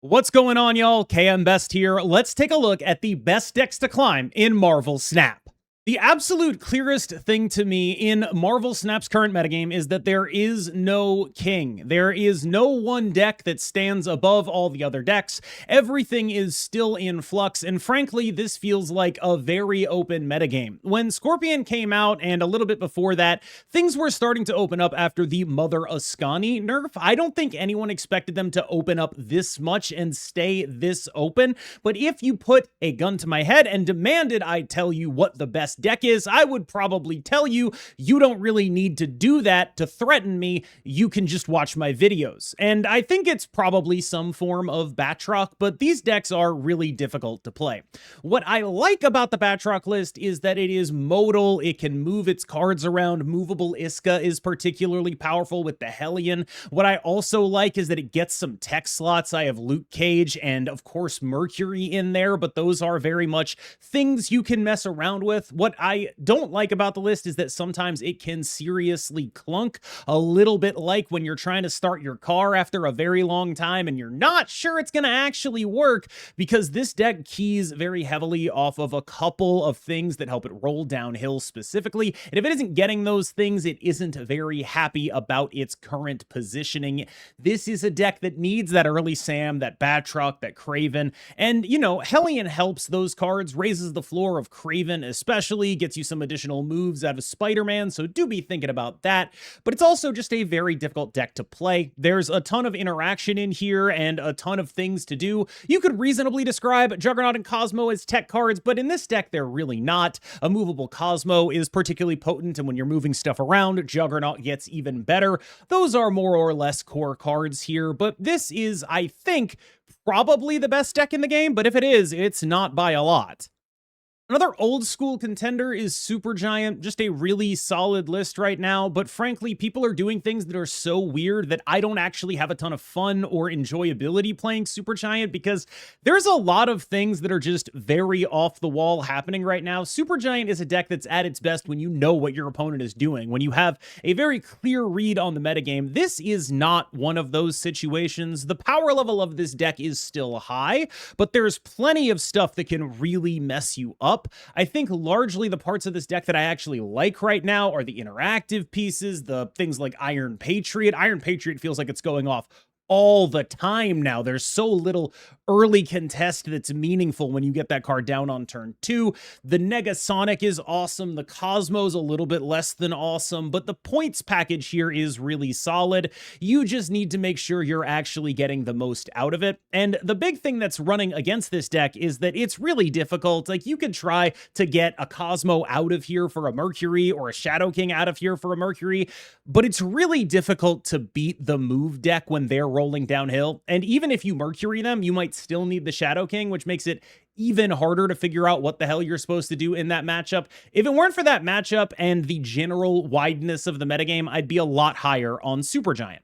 What's going on, y'all? KMBest here. Let's take a look at the best decks to climb in Marvel Snap. The absolute clearest thing to me in Marvel Snap's current metagame is that there is no king. There is no one deck that stands above all the other decks. Everything is still in flux, and frankly, this feels like a very open metagame. When Scorpion came out, and a little bit before that, things were starting to open up after the Mother Ascani nerf. I don't think anyone expected them to open up this much and stay this open, but if you put a gun to my head and demanded I tell you what the best deck is, I would probably tell you, you don't really need to do that to threaten me. You can just watch my videos. And I think it's probably some form of Batroc, but these decks are really difficult to play. What I like about the Batroc list is that it is modal. It can move its cards around. Movable Isca is particularly powerful with the Hellion. What I also like is that it gets some tech slots. I have Luke Cage and of course Mercury in there, but those are very much things you can mess around with. What I don't like about the list is that sometimes it can seriously clunk, a little bit like when you're trying to start your car after a very long time and you're not sure it's going to actually work, because this deck keys very heavily off of a couple of things that help it roll downhill specifically. And if it isn't getting those things, it isn't very happy about its current positioning. This is a deck that needs that early Sam, that Batroc, that Kraven, and you know, Hellion helps those cards, raises the floor of Kraven especially, gets you some additional moves out of Spider-Man, so do be thinking about that. But it's also just a very difficult deck to play. There's a ton of interaction in here and a ton of things to do. You could reasonably describe Juggernaut and Cosmo as tech cards, but in this deck, they're really not. A movable Cosmo is particularly potent, and when you're moving stuff around, Juggernaut gets even better. Those are more or less core cards here, but this is, I think, probably the best deck in the game, but if it is, it's not by a lot. Another old school contender is Supergiant, just a really solid list right now, but frankly, people are doing things that are so weird that I don't actually have a ton of fun or enjoyability playing Supergiant, because there's a lot of things that are just very off the wall happening right now. Supergiant is a deck that's at its best when you know what your opponent is doing, when you have a very clear read on the metagame. This is not one of those situations. The power level of this deck is still high, but there's plenty of stuff that can really mess you up. I think largely the parts of this deck that I actually like right now are the interactive pieces, the things like Iron Patriot. Iron Patriot feels like it's going off all the time now. There's so little early contest that's meaningful when you get that card down on turn 2. The Negasonic is awesome. The Cosmo's a little bit less than awesome, but the points package here is really solid. You just need to make sure you're actually getting the most out of it. And the big thing that's running against this deck is that it's really difficult. Like, you could try to get a Cosmo out of here for a Mercury or a Shadow King out of here for a Mercury, but it's really difficult to beat the move deck when they're rolling downhill. And even if you Mercury them, you might still need the Shadow King, which makes it even harder to figure out what the hell you're supposed to do in that matchup. If it weren't for that matchup and the general wideness of the metagame, I'd be a lot higher on Supergiant.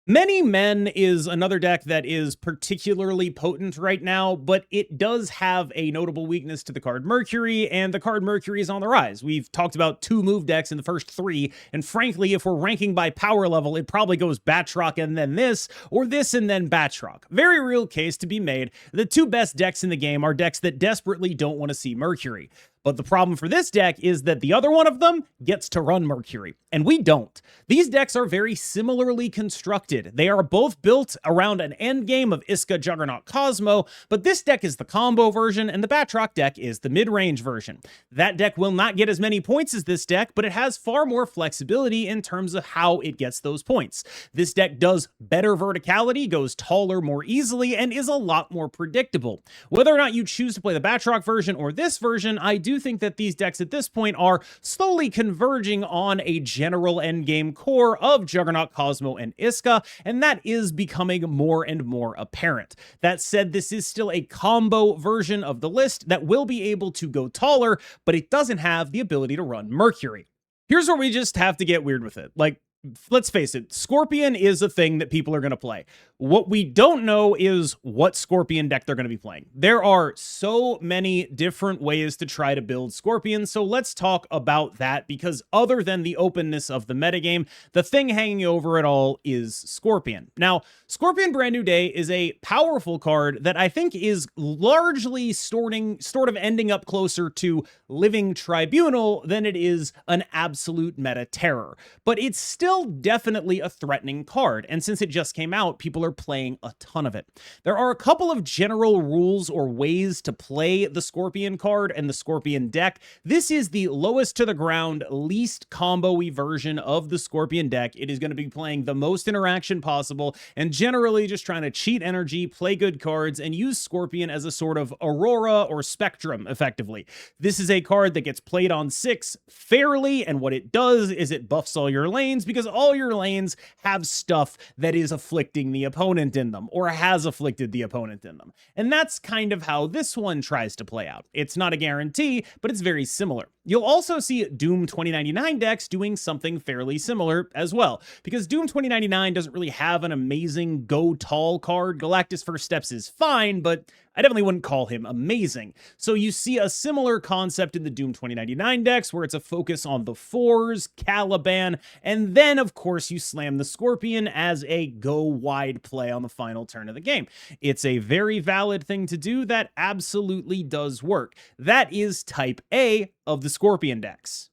Many Men is another deck that is particularly potent right now, but it does have a notable weakness to the card Mercury, and the card Mercury is on the rise. We've talked about 2 move decks in the first 3, and frankly, if we're ranking by power level, it probably goes Batroc and then this, or this and then Batroc. Very real case to be made. The 2 best decks in the game are decks that desperately don't want to see Mercury. But the problem for this deck is that the other one of them gets to run Mercury, and we don't. These decks are very similarly constructed. They are both built around an endgame of Isca, Juggernaut, Cosmo, but this deck is the combo version, and the Batroc deck is the mid-range version. That deck will not get as many points as this deck, but it has far more flexibility in terms of how it gets those points. This deck does better verticality, goes taller more easily, and is a lot more predictable. Whether or not you choose to play the Batroc version or this version, I do think that these decks at this point are slowly converging on a general endgame core of Juggernaut, Cosmo, and Isca, and that is becoming more and more apparent. That said, this is still a combo version of the list that will be able to go taller, but it doesn't have the ability to run Mercury. Here's where we just have to get weird with it. Like, let's face it, Scorpion is a thing that people are going to play. What we don't know is what Scorpion deck they're going to be playing. There are so many different ways to try to build Scorpion, so let's talk about that, because other than the openness of the metagame, the thing hanging over it all is Scorpion. Now, Scorpion Brand New Day is a powerful card that I think is largely sort of ending up closer to Living Tribunal than it is an absolute meta terror. But it's still definitely a threatening card, and since it just came out, people are playing a ton of it. There are a couple of general rules or ways to play the Scorpion card and the Scorpion deck. This is the lowest to the ground, least combo-y version of the Scorpion deck. It is going to be playing the most interaction possible and generally just trying to cheat energy, play good cards, and use Scorpion as a sort of Aurora or Spectrum, effectively. This is a card that gets played on 6 fairly, and what it does is it buffs all your lanes, because all your lanes have stuff that is afflicting the opponent in them, or has afflicted the opponent in them. And that's kind of how this one tries to play out. It's not a guarantee, but it's very similar. You'll also see Doom 2099 decks doing something fairly similar as well, because Doom 2099 doesn't really have an amazing go tall card. Galactus First Steps is fine, but I definitely wouldn't call him amazing. So you see a similar concept in the Doom 2099 decks, where it's a focus on the 4s, Caliban, and then, of course, you slam the Scorpion as a go-wide play on the final turn of the game. It's a very valid thing to do that absolutely does work. That is Type A of the Scorpion decks.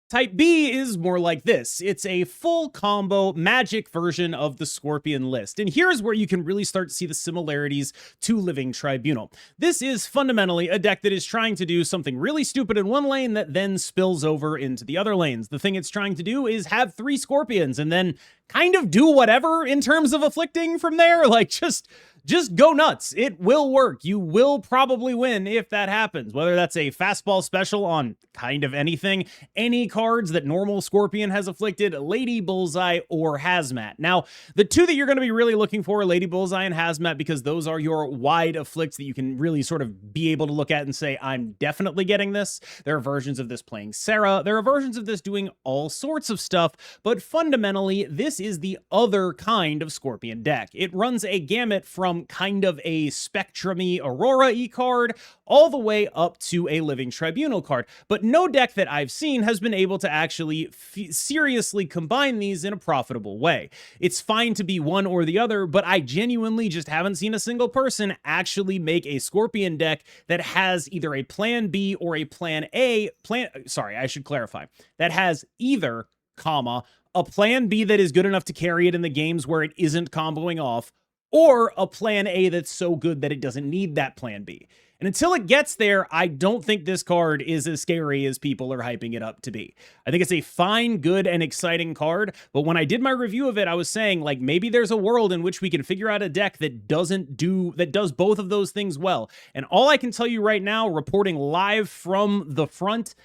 Type B is more like this. It's a full combo magic version of the Scorpion list. And here's where you can really start to see the similarities to Living Tribunal. This is fundamentally a deck that is trying to do something really stupid in one lane that then spills over into the other lanes. The thing it's trying to do is have 3 Scorpions and then kind of do whatever in terms of afflicting from there. Like, just go nuts. It will work. You will probably win if that happens, whether that's a fastball special on kind of anything, any cards that normal Scorpion has afflicted, Lady Bullseye, or Hazmat. Now, the 2 that you're going to be really looking for are Lady Bullseye and Hazmat, because those are your wide afflicts that you can really sort of be able to look at and say, I'm definitely getting this. There are versions of this playing Sarah. There are versions of this doing all sorts of stuff, but fundamentally, this is the other kind of Scorpion deck. It runs a gamut from kind of a Spectrum-y Aurora-y card all the way up to a Living Tribunal card. But no deck that I've seen has been able to actually seriously combine these in a profitable way. It's fine to be one or the other, but I genuinely just haven't seen a single person actually make a Scorpion deck that has either a plan B or a plan A, sorry, I should clarify, that has either, a plan B that is good enough to carry it in the games where it isn't comboing off, or a plan A that's so good that it doesn't need that plan B. And until it gets there, I don't think this card is as scary as people are hyping it up to be. I think it's a fine, good, and exciting card, but when I did my review of it, I was saying, like, maybe there's a world in which we can figure out a deck that does both of those things well. And all I can tell you right now, reporting live from the front,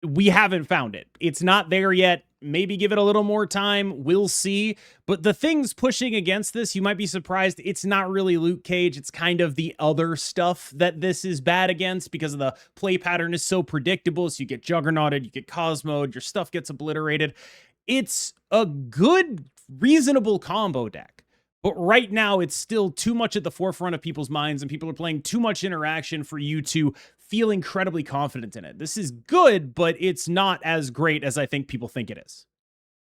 we haven't found it. It's not there yet. Maybe give it a little more time. We'll see. But the things pushing against this, you might be surprised, it's not really Luke Cage. It's kind of the other stuff that this is bad against, because of the play pattern is so predictable. So you get Juggernauted, you get Cosmoed, your stuff gets obliterated. It's a good, reasonable combo deck. But right now, it's still too much at the forefront of people's minds, and people are playing too much interaction for you to feel incredibly confident in it. This is good, but it's not as great as I think people think it is.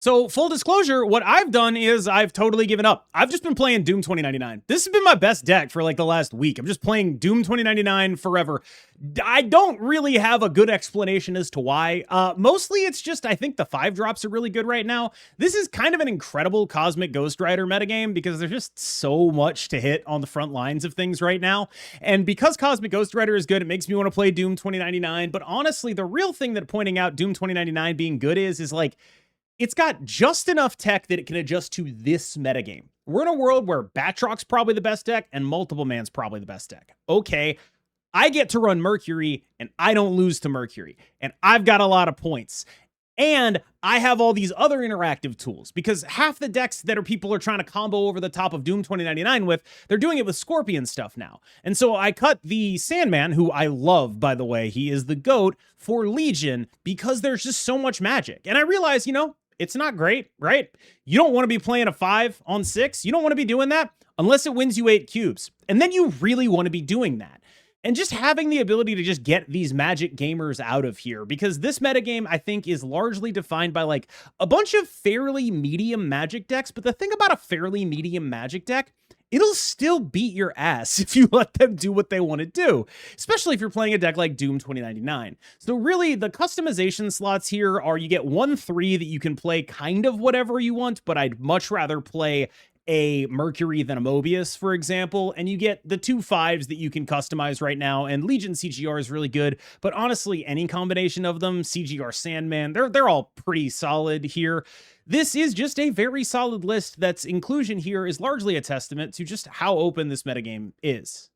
So, full disclosure, what I've done is I've totally given up. I've just been playing Doom 2099. This has been my best deck for like the last week. I'm just playing Doom 2099 forever. I don't really have a good explanation as to why. Mostly it's just, I think the 5-drops are really good right now. This is kind of an incredible Cosmic Ghost Rider metagame, because there's just so much to hit on the front lines of things right now. And because Cosmic Ghost Rider is good, it makes me want to play Doom 2099. But honestly, the real thing that pointing out Doom 2099 being good is like, it's got just enough tech that it can adjust to this metagame. We're in a world where Batroc's probably the best deck and Multiple Man's probably the best deck. Okay, I get to run Mercury and I don't lose to Mercury. And I've got a lot of points. And I have all these other interactive tools, because half the decks that people are trying to combo over the top of Doom 2099 with, they're doing it with Scorpion stuff now. And so I cut the Sandman, who I love, by the way, he is the GOAT, for Legion, because there's just so much magic. And I realized, It's not great, right? You don't want to be playing a 5 on 6. You don't want to be doing that unless it wins you 8 cubes. And then you really want to be doing that. And just having the ability to just get these Magic gamers out of here, because this metagame, I think, is largely defined by like a bunch of fairly medium Magic decks. But the thing about a fairly medium Magic deck, it'll still beat your ass if you let them do what they want to do, especially if you're playing a deck like Doom 2099. So really, the customization slots here are you get 1/3 that you can play kind of whatever you want, but I'd much rather play a Mercury than a Mobius, for example, and you get the 2 5s that you can customize right now, and Legion CGR is really good, but honestly, any combination of them, CGR Sandman, they're all pretty solid here. This is just a very solid list that's inclusion here is largely a testament to just how open this metagame is.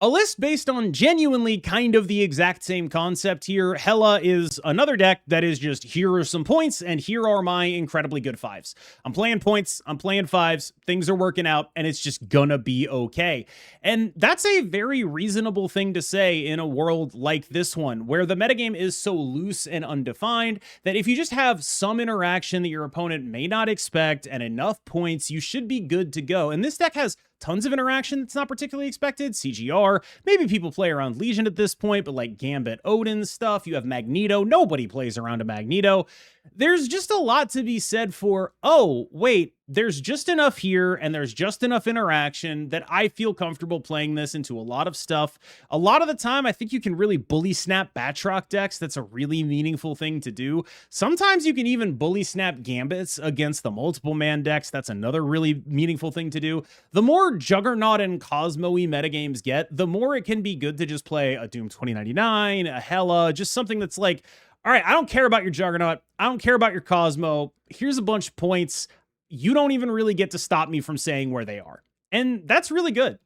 A list based on genuinely kind of the exact same concept here. Hela is another deck that is just, here are some points, and here are my incredibly good 5s. I'm playing points, I'm playing 5s, things are working out, and it's just gonna be okay. And that's a very reasonable thing to say in a world like this one, where the metagame is so loose and undefined that if you just have some interaction that your opponent may not expect and enough points, you should be good to go. And this deck has tons of interaction that's not particularly expected. CGR, maybe people play around Legion at this point, but like Gambit, Odin stuff, you have Magneto, nobody plays around a Magneto. There's just a lot to be said for, oh, wait, there's just enough here and there's just enough interaction that I feel comfortable playing this into a lot of stuff. A lot of the time, I think you can really bully snap Batroc decks. That's a really meaningful thing to do. Sometimes you can even bully snap Gambits against the multiple man decks. That's another really meaningful thing to do. The more Juggernaut and Cosmo-y metagames get, the more it can be good to just play a Doom 2099, a Hela, just something that's like, all right, I don't care about your Juggernaut. I don't care about your Cosmo. Here's a bunch of points. You don't even really get to stop me from saying where they are. And that's really good.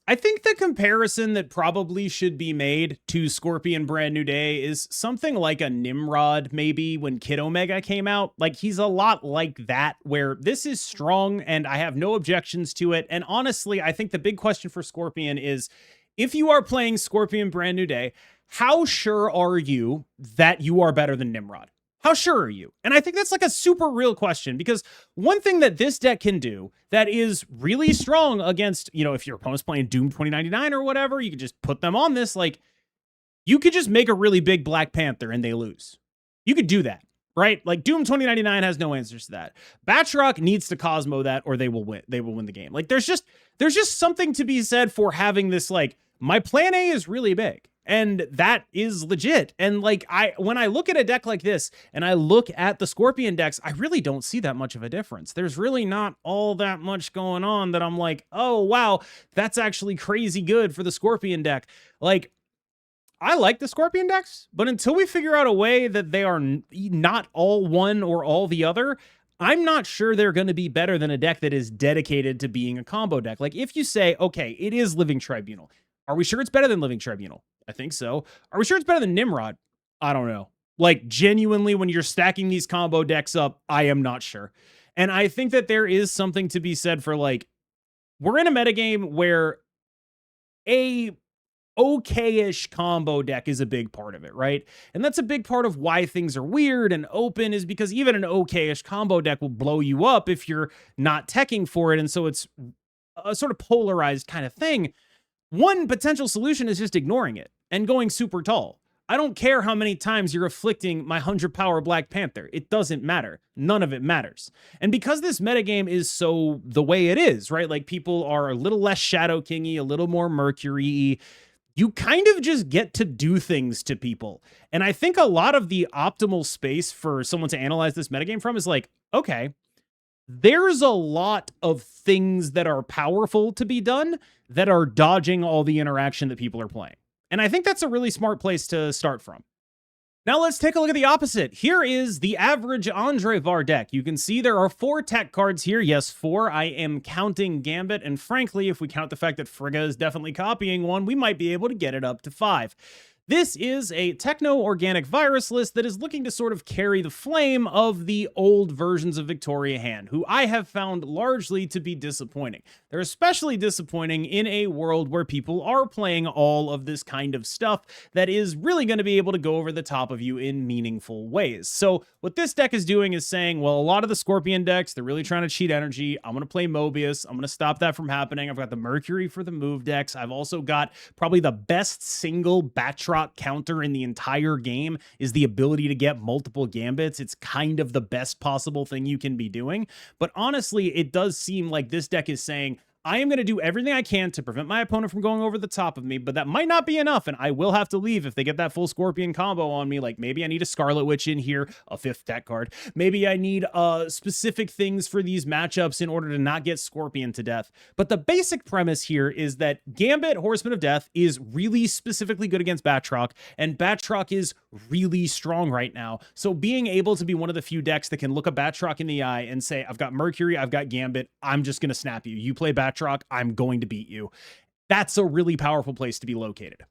I think the comparison that probably should be made to Scorpion Brand New Day is something like a Nimrod, maybe, when Kid Omega came out. Like, he's a lot like that, where this is strong and I have no objections to it. And honestly, I think the big question for Scorpion is, if you are playing Scorpion Brand New Day, how sure are you that you are better than Nimrod? How sure are you? And I think that's like a super real question, because one thing that this deck can do that is really strong against, you know, if your opponent's playing Doom 2099 or whatever, you could just put them on this. Like, you could just make a really big Black Panther and they lose. You could do that, right? Like, Doom 2099 has no answers to that. Batroc needs to Cosmo that or they will win. They will win the game. Like, there's just something to be said for having this, like, my plan A is really big. And that is legit. And like, when I look at a deck like this and I look at the Scorpion decks, I really don't see that much of a difference. There's really not all that much going on that I'm like, oh, wow, that's actually crazy good for the Scorpion deck. Like, I like the Scorpion decks, but until we figure out a way that they are not all one or all the other, I'm not sure they're going to be better than a deck that is dedicated to being a combo deck. Like, if you say, okay, it is Living Tribunal. Are we sure it's better than Living Tribunal? I think so. Are we sure it's better than Nimrod? I don't know. Like, genuinely, when you're stacking these combo decks up, I am not sure. And I think that there is something to be said for, like, we're in a metagame where a okay-ish combo deck is a big part of it, right? And that's a big part of why things are weird and open, is because even an okay-ish combo deck will blow you up if you're not teching for it. And so it's a sort of polarized kind of thing. One potential solution is just ignoring it and going super tall. I don't care how many times you're afflicting my 100 power Black Panther. It doesn't matter. None of it matters. And because this metagame is so the way it is, right? Like, people are a little less Shadow King-y, a little more Mercury-y. You kind of just get to do things to people. And I think a lot of the optimal space for someone to analyze this metagame from is like, okay, there's a lot of things that are powerful to be done that are dodging all the interaction that people are playing. And I think that's a really smart place to start from. Now let's take a look at the opposite. Here is the average Andre Var deck. You can see there are 4 tech cards here. Yes, 4. I am counting Gambit. And frankly, if we count the fact that Frigga is definitely copying one, we might be able to get it up to 5. This is a techno-organic virus list that is looking to sort of carry the flame of the old versions of Victoria Hand, who I have found largely to be disappointing. They're especially disappointing in a world where people are playing all of this kind of stuff that is really going to be able to go over the top of you in meaningful ways. So what this deck is doing is saying, well, a lot of the Scorpion decks, they're really trying to cheat energy. I'm going to play Mobius. I'm going to stop that from happening. I've got the Mercury for the move decks. I've also got probably the best single Batroc counter in the entire game is the ability to get multiple Gambits. It's kind of the best possible thing you can be doing. But honestly, it does seem like this deck is saying, I am going to do everything I can to prevent my opponent from going over the top of me, but that might not be enough, and I will have to leave if they get that full Scorpion combo on me. Like, maybe I need a Scarlet Witch in here, a 5th deck card. Maybe I need specific things for these matchups in order to not get Scorpion to death. But the basic premise here is that Gambit, Horseman of Death, is really specifically good against Batroc, and Batroc is really strong right now. So being able to be one of the few decks that can look a Batroc in the eye and say, I've got Mercury, I've got Gambit, I'm just going to snap you. You play Batroc, I'm going to beat you. That's a really powerful place to be located.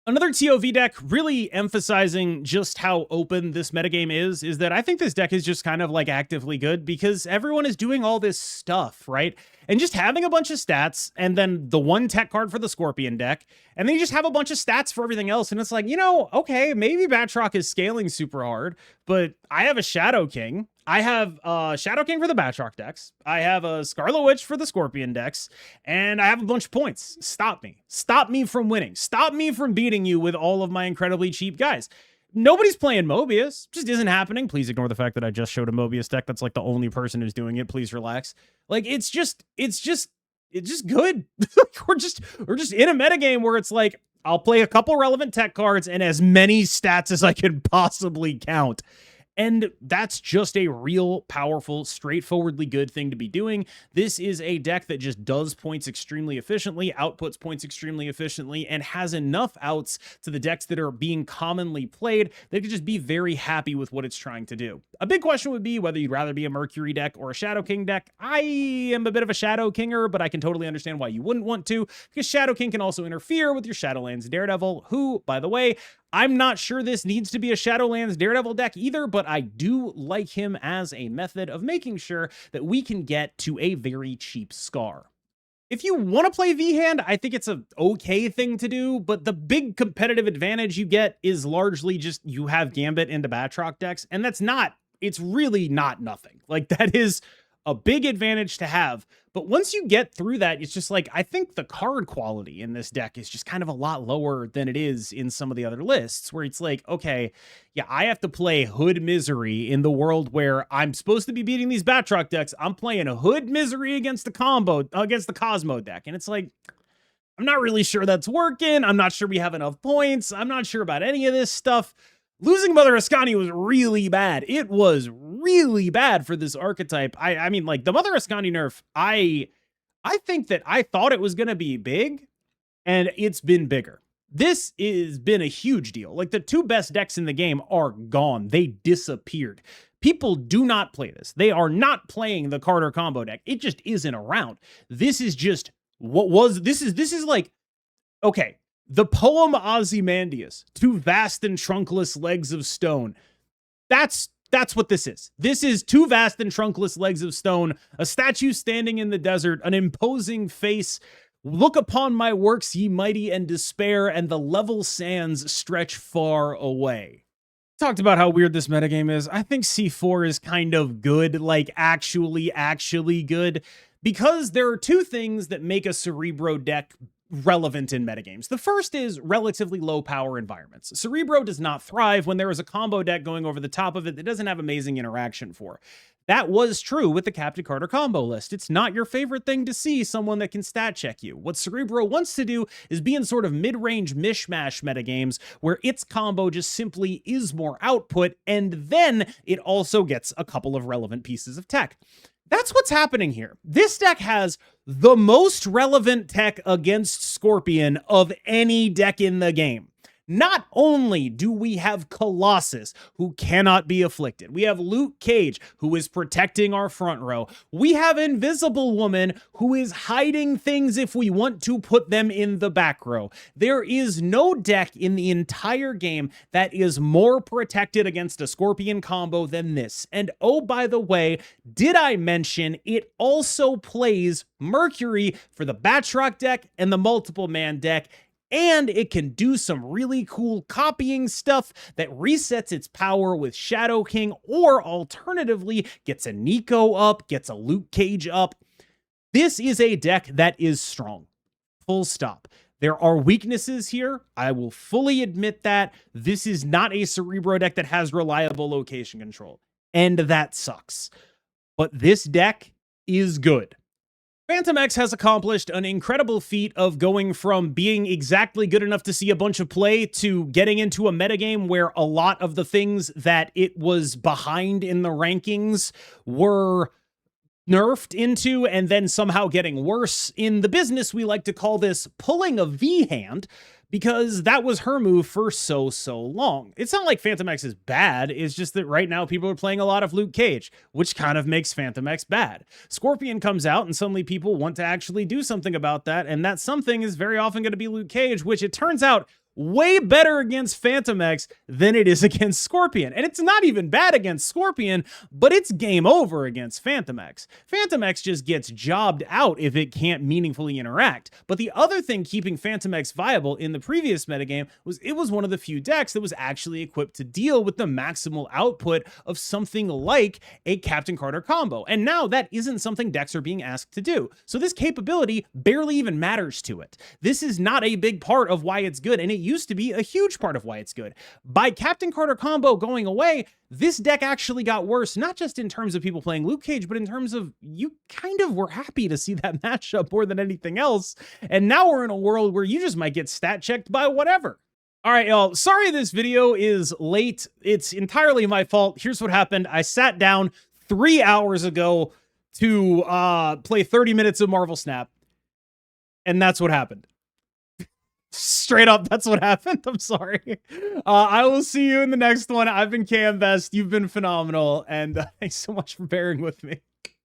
Another TOV deck really emphasizing just how open this metagame is that I think this deck is just kind of like actively good because everyone is doing all this stuff, right? And just having a bunch of stats and then the one tech card for the Scorpion deck, and then you just have a bunch of stats for everything else. And it's like, you know, okay, maybe Batroc is scaling super hard, but I have a Shadow King. I have Shadow King for the Batroc decks. I have a Scarlet Witch for the Scorpion decks, and I have a bunch of points. Stop me. Stop me from winning. Stop me from beating you with all of my incredibly cheap guys. Nobody's playing Mobius. Just isn't happening. Please ignore the fact that I just showed a Mobius deck. That's like the only person who's doing it. Please relax. Like, it's just good. we're just in a metagame where it's like, I'll play a couple relevant tech cards and as many stats as I can possibly count. And that's just a real powerful, straightforwardly good thing to be doing. This is a deck that just does points extremely efficiently, outputs points extremely efficiently, and has enough outs to the decks that are being commonly played that could just be very happy with what it's trying to do. A big question would be whether you'd rather be a Mercury deck or a Shadow King deck. I am a bit of a Shadow Kinger, but I can totally understand why you wouldn't want to, because Shadow King can also interfere with your Shadowlands Daredevil, who, by the way, I'm not sure this needs to be a Shadowlands Daredevil deck either, but I do like him as a method of making sure that we can get to a very cheap Scar. If you want to play V-Hand, I think it's an okay thing to do, but the big competitive advantage you get is largely just you have Gambit into Batroc decks, and it's really not nothing. Like, that is a big advantage to have. But once you get through that, it's just like, I think the card quality in this deck is just kind of a lot lower than it is in some of the other lists, where it's like, okay, yeah, I have to play Hood Misery in the world where I'm supposed to be beating these Batroc decks. I'm playing a Hood Misery against the Cosmo deck. And it's like, I'm not really sure that's working. I'm not sure we have enough points. I'm not sure about any of this stuff. Losing Mother Ascani was really bad. It was really bad for this archetype. I mean, like, the Mother Ascani nerf, I think that I thought it was going to be big, and it's been bigger. This has been a huge deal. Like, the two best decks in the game are gone. They disappeared. People do not play this. They are not playing the Carter combo deck. It just isn't around. This is just this is like, okay, the poem Ozymandias, two vast and trunkless legs of stone. That's what this is. This is two vast and trunkless legs of stone, a statue standing in the desert, an imposing face. Look upon my works, ye mighty, and despair, and the level sands stretch far away. Talked about how weird this metagame is. I think C4 is kind of good, like actually good, because there are two things that make a Cerebro deck relevant in metagames. The first is relatively low power environments. Cerebro does not thrive when there is a combo deck going over the top of it that doesn't have amazing interaction for. That was true with the Captain Carter combo list. It's not your favorite thing to see someone that can stat check you. What Cerebro wants to do is be in sort of mid-range mishmash metagames where its combo just simply is more output, and then it also gets a couple of relevant pieces of tech. That's what's happening here. This deck has the most relevant tech against Scorpion of any deck in the game. Not only do we have Colossus, who cannot be afflicted, we have Luke Cage, who is protecting our front row, we have Invisible Woman, who is hiding things if we want to put them in the back row. There is no deck in the entire game that is more protected against a Scorpion combo than this. And oh, by the way, did I mention it also plays Mercury for the Batroc deck and the multiple man deck, and it can do some really cool copying stuff that resets its power with Shadow King, or alternatively gets a Nico up, gets a Luke Cage up. This is a deck that is strong. Full stop. There are weaknesses here. I will fully admit that. This is not a Cerebro deck that has reliable location control, and that sucks. But this deck is good. Fantomex has accomplished an incredible feat of going from being exactly good enough to see a bunch of play to getting into a metagame where a lot of the things that it was behind in the rankings were nerfed into and then somehow getting worse. In the business, we like to call this pulling a V hand, because that was her move for so long. It's not like Fantomex is bad, it's just that right now people are playing a lot of Luke Cage, which kind of makes Fantomex bad. Scorpion comes out and suddenly people want to actually do something about that, and that something is very often going to be Luke Cage, which it turns out way better against Fantomex than it is against Scorpion. And it's not even bad against Scorpion, but it's game over against Fantomex. Fantomex just gets jobbed out if it can't meaningfully interact. But the other thing keeping Fantomex viable in the previous metagame was it was one of the few decks that was actually equipped to deal with the maximal output of something like a Captain Carter combo. And now that isn't something decks are being asked to do. So this capability barely even matters to it. This is not a big part of why it's good, and it used to be a huge part of why it's good. By Captain Carter combo going away, this deck actually got worse, not just in terms of people playing Luke Cage, but in terms of you kind of were happy to see that matchup more than anything else. And now we're in a world where you just might get stat checked by whatever. All right, y'all, sorry this video is late. It's entirely my fault. Here's what happened. I sat down 3 hours ago to play 30 minutes of Marvel Snap, and that's what happened. Straight up, that's what happened. I'm sorry. I will see you in the next one. I've been KMBest. You've been phenomenal. And thanks so much for bearing with me.